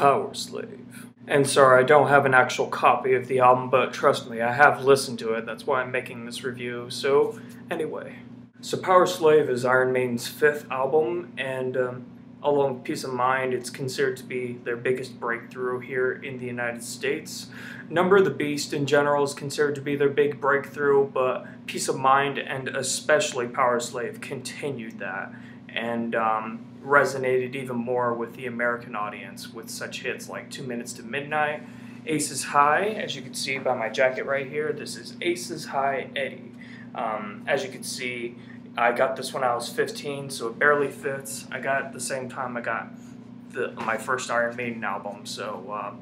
Powerslave. And sorry, I don't have an actual copy of the album, but trust me, I have listened to it. That's why I'm making this review. So, anyway. So Powerslave is Iron Maiden's 5th album, and along with Peace of Mind, it's considered to be their biggest breakthrough here in the United States. Number of the Beast in general is considered to be their big breakthrough, but Peace of Mind and especially Powerslave continued that and resonated even more with the American audience with such hits like 2 Minutes to Midnight, Aces High, as you can see by my jacket right here. This is Aces High Eddie. As you can see, I got this when I was 15, so it barely fits. I got it at the same time I got my first Iron Maiden album, so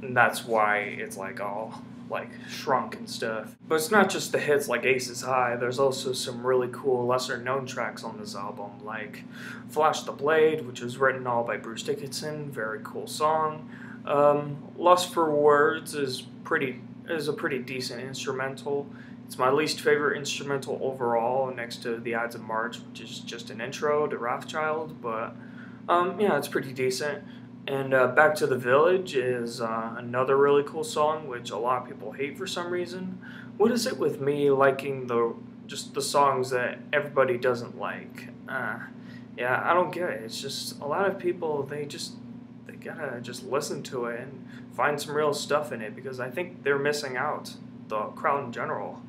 and that's why it's like all like shrunk and stuff. But it's not just the hits like Aces High. There's also some really cool lesser known tracks on this album, like Flash the Blade, which was written all by Bruce Dickinson, very cool song. Lust for Words is a pretty decent instrumental. It's my least favorite instrumental overall, next to The Ides of March, which is just an intro to Rothschild, but yeah, it's pretty decent. And Back to the Village is another really cool song, which a lot of people hate for some reason. What is it with me liking just the songs that everybody doesn't like? Yeah, I don't get it. It's just a lot of people, they gotta just listen to it and find some real stuff in it, because I think they're missing out, the crowd in general.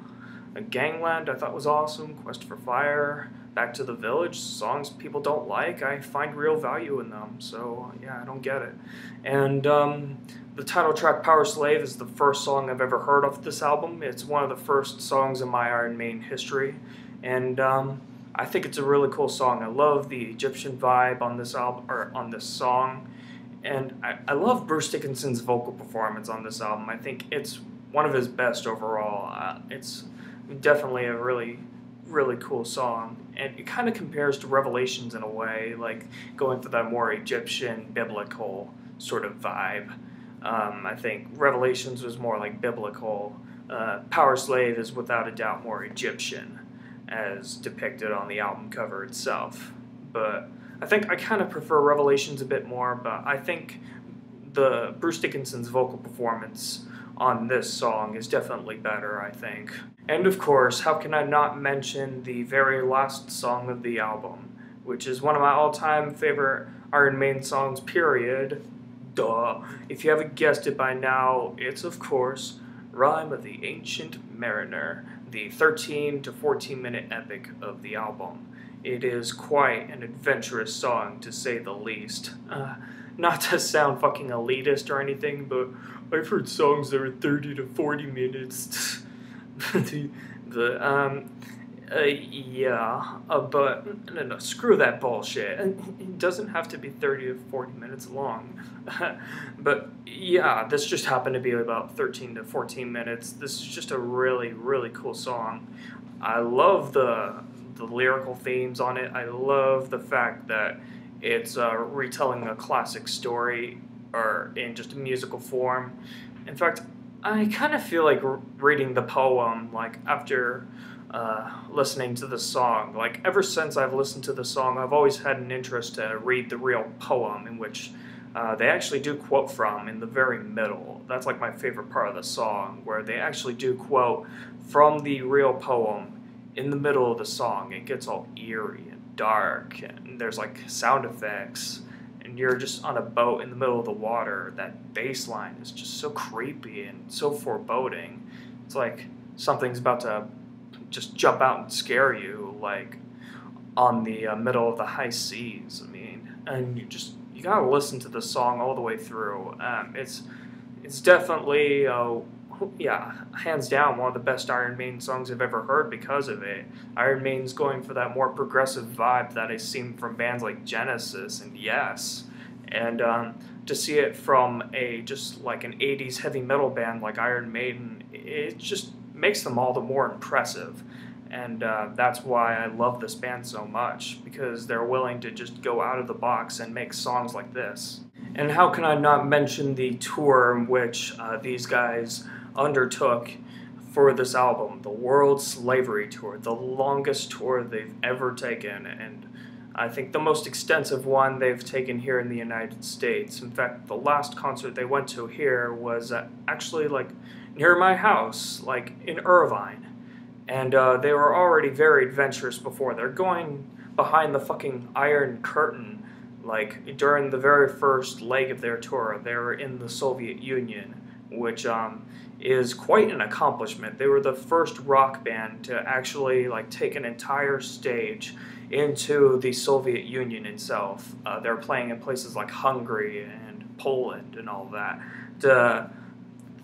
Gangland I thought was awesome, Quest for Fire, Back to the Village, songs people don't like, I find real value in them, so yeah, I don't get it. And the title track Powerslave is the first song I've ever heard of this album. It's one of the first songs in my Iron Maiden history, and I think it's a really cool song. I love the Egyptian vibe on this album, or on this song, and I love Bruce Dickinson's vocal performance on this album. I think it's one of his best overall. It's definitely a really cool song, and it kind of compares to Revelations in a way, like going for that more Egyptian biblical sort of vibe. I think Revelations was more like biblical. Powerslave is without a doubt more Egyptian, as depicted on the album cover itself. But I think I kind of prefer Revelations a bit more, but I think the Bruce Dickinson's vocal performance on this song is definitely better, I think. And of course, how can I not mention the very last song of the album, which is one of my all-time favorite Iron Maiden songs, period. Duh. If you haven't guessed it by now, it's of course Rime of the Ancient Mariner, the 13 to 14 minute epic of the album. It is quite an adventurous song, to say the least. Not to sound fucking elitist or anything, but I've heard songs that are 30 to 40 minutes. But no, screw that bullshit. It doesn't have to be 30 to 40 minutes long. But yeah, this just happened to be about 13 to 14 minutes. This is just a really cool song. I love the lyrical themes on it. I love the fact that it's retelling a classic story, or in just a musical form. In fact, I kind of feel like reading the poem, like, after listening to the song. Like, ever since I've listened to the song, I've always had an interest to read the real poem, in which they actually do quote from in the very middle. That's like my favorite part of the song, where they actually do quote from the real poem in the middle of the song. It gets all eerie and dark, and there's like sound effects, and you're just on a boat in the middle of the water. That bass line is just so creepy and so foreboding. It's like something's about to just jump out and scare you, like on the middle of the high seas. I mean, and you gotta listen to the song all the way through. It's definitely yeah, hands down one of the best Iron Maiden songs I've ever heard because of it. Iron Maiden's going for that more progressive vibe that I've seen from bands like Genesis and Yes. And to see it from just like an 80s heavy metal band like Iron Maiden, it just makes them all the more impressive. And that's why I love this band so much, because they're willing to just go out of the box and make songs like this. And how can I not mention the tour in which these guys undertook for this album, the World Slavery Tour, the longest tour they've ever taken. And I think the most extensive one they've taken here in the United States. In fact, the last concert they went to here was actually like near my house, like in Irvine. And they were already very adventurous before. They're going behind the fucking Iron Curtain. Like during the very first leg of their tour, they were in the Soviet Union, which is quite an accomplishment. They were the first rock band to actually like take an entire stage into the Soviet Union itself. They were playing in places like Hungary and Poland and all that. To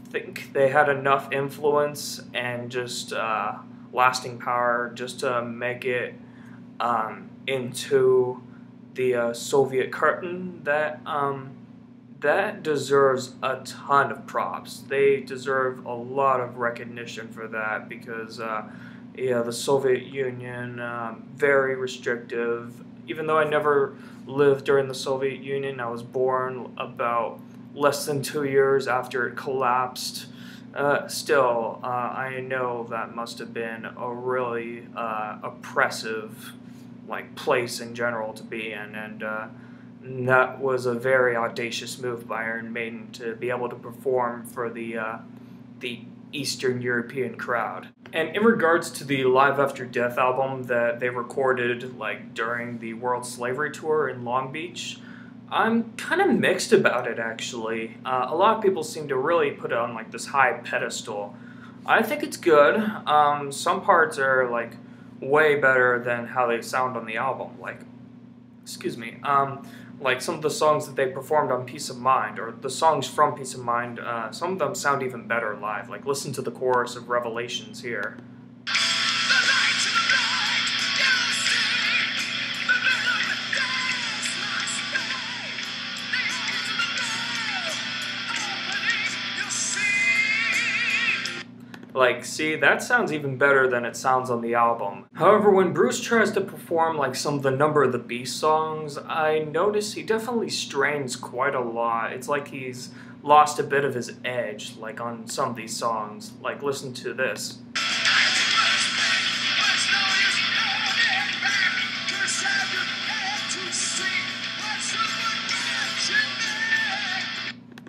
think they had enough influence and just lasting power just to make it into the Soviet curtain, that deserves a ton of props. They deserve a lot of recognition for that because yeah, the Soviet Union, very restrictive. Even though I never lived during the Soviet Union, I was born about less than 2 years after it collapsed. Still, I know that must have been a really oppressive like place in general to be in, and that was a very audacious move by Iron Maiden to be able to perform for the Eastern European crowd. And in regards to the Live After Death album that they recorded like during the World Slavery Tour in Long Beach, I'm kind of mixed about it actually. A lot of people seem to really put it on like this high pedestal. I think it's good. Some parts are like way better than how they sound on the album. Like, excuse me, like some of the songs that they performed on Peace of Mind, or the songs from Peace of Mind, some of them sound even better live. Like, listen to the chorus of Revelations here. Like, see, that sounds even better than it sounds on the album. However, when Bruce tries to perform like some of the Number of the Beast songs, I notice he definitely strains quite a lot. It's like he's lost a bit of his edge, like on some of these songs. Like, listen to this.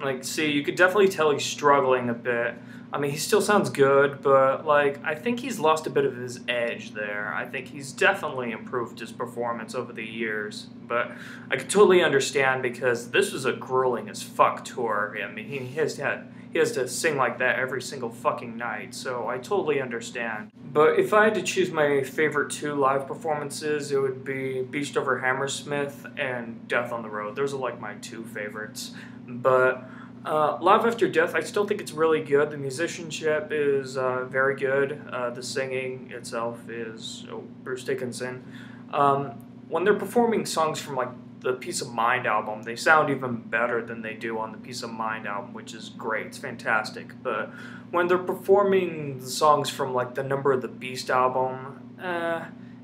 Like, see, you could definitely tell he's struggling a bit. I mean, he still sounds good, but, like, I think he's lost a bit of his edge there. I think he's definitely improved his performance over the years. But I could totally understand because this was a grueling as fuck tour. I mean, he has to sing like that every single fucking night, so I totally understand. But if I had to choose my favorite 2 live performances, it would be Beast Over Hammersmith and Death on the Road. Those are, like, my 2 favorites. But Live After Death, I still think it's really good. The musicianship is very good. The singing itself is Bruce Dickinson. When they're performing songs from like the Peace of Mind album, they sound even better than they do on the Peace of Mind album, which is great. It's fantastic. But when they're performing the songs from like the Number of the Beast album,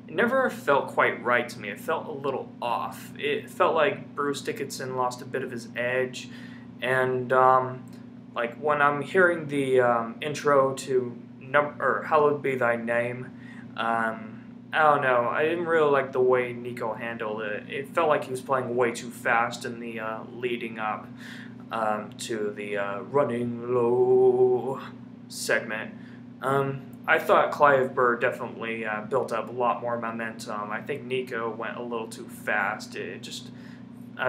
it never felt quite right to me. It felt a little off. It felt like Bruce Dickinson lost a bit of his edge. And like when I'm hearing the intro to Hallowed Be Thy Name, I don't know, I didn't really like the way Nico handled it. It felt like he was playing way too fast in the leading up to the Running Low segment. I thought Clive Burr definitely built up a lot more momentum. I think Nico went a little too fast. It just...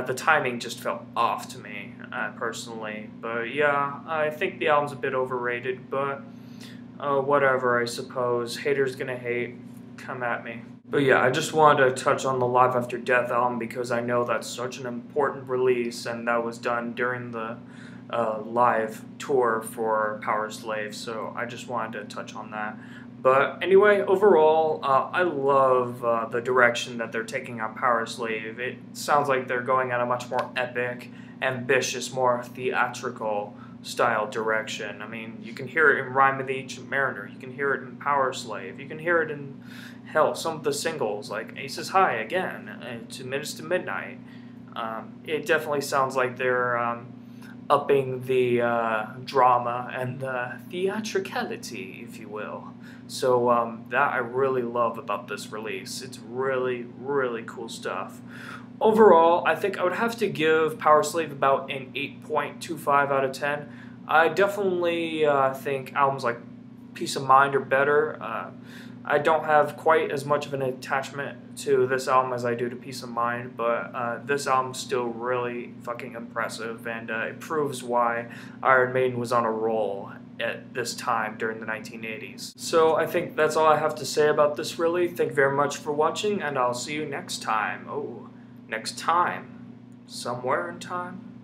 the timing just felt off to me, personally. But yeah, I think the album's a bit overrated, but whatever, I suppose. Haters gonna hate. Come at me. But yeah, I just wanted to touch on the Live After Death album because I know that's such an important release, and that was done during the live tour for Powerslave, so I just wanted to touch on that. But anyway, overall, I love the direction that they're taking on Powerslave. It sounds like they're going at a much more epic, ambitious, more theatrical style direction. I mean, you can hear it in Rime of the Ancient Mariner. You can hear it in Powerslave. You can hear it in, hell, some of the singles, like Aces High, again, 2 Minutes to Midnight. It definitely sounds like they're upping the drama and the theatricality, if you will. So that I really love about this release. It's really, really cool stuff. Overall, I think I would have to give Powerslave about an 8.25 out of 10. I definitely think albums like Peace of Mind are better. I don't have quite as much of an attachment to this album as I do to Peace of Mind, but this album's still really fucking impressive, and it proves why Iron Maiden was on a roll at this time during the 1980s. So I think that's all I have to say about this, really. Thank you very much for watching, and I'll see you next time. Oh, next time. Somewhere in time.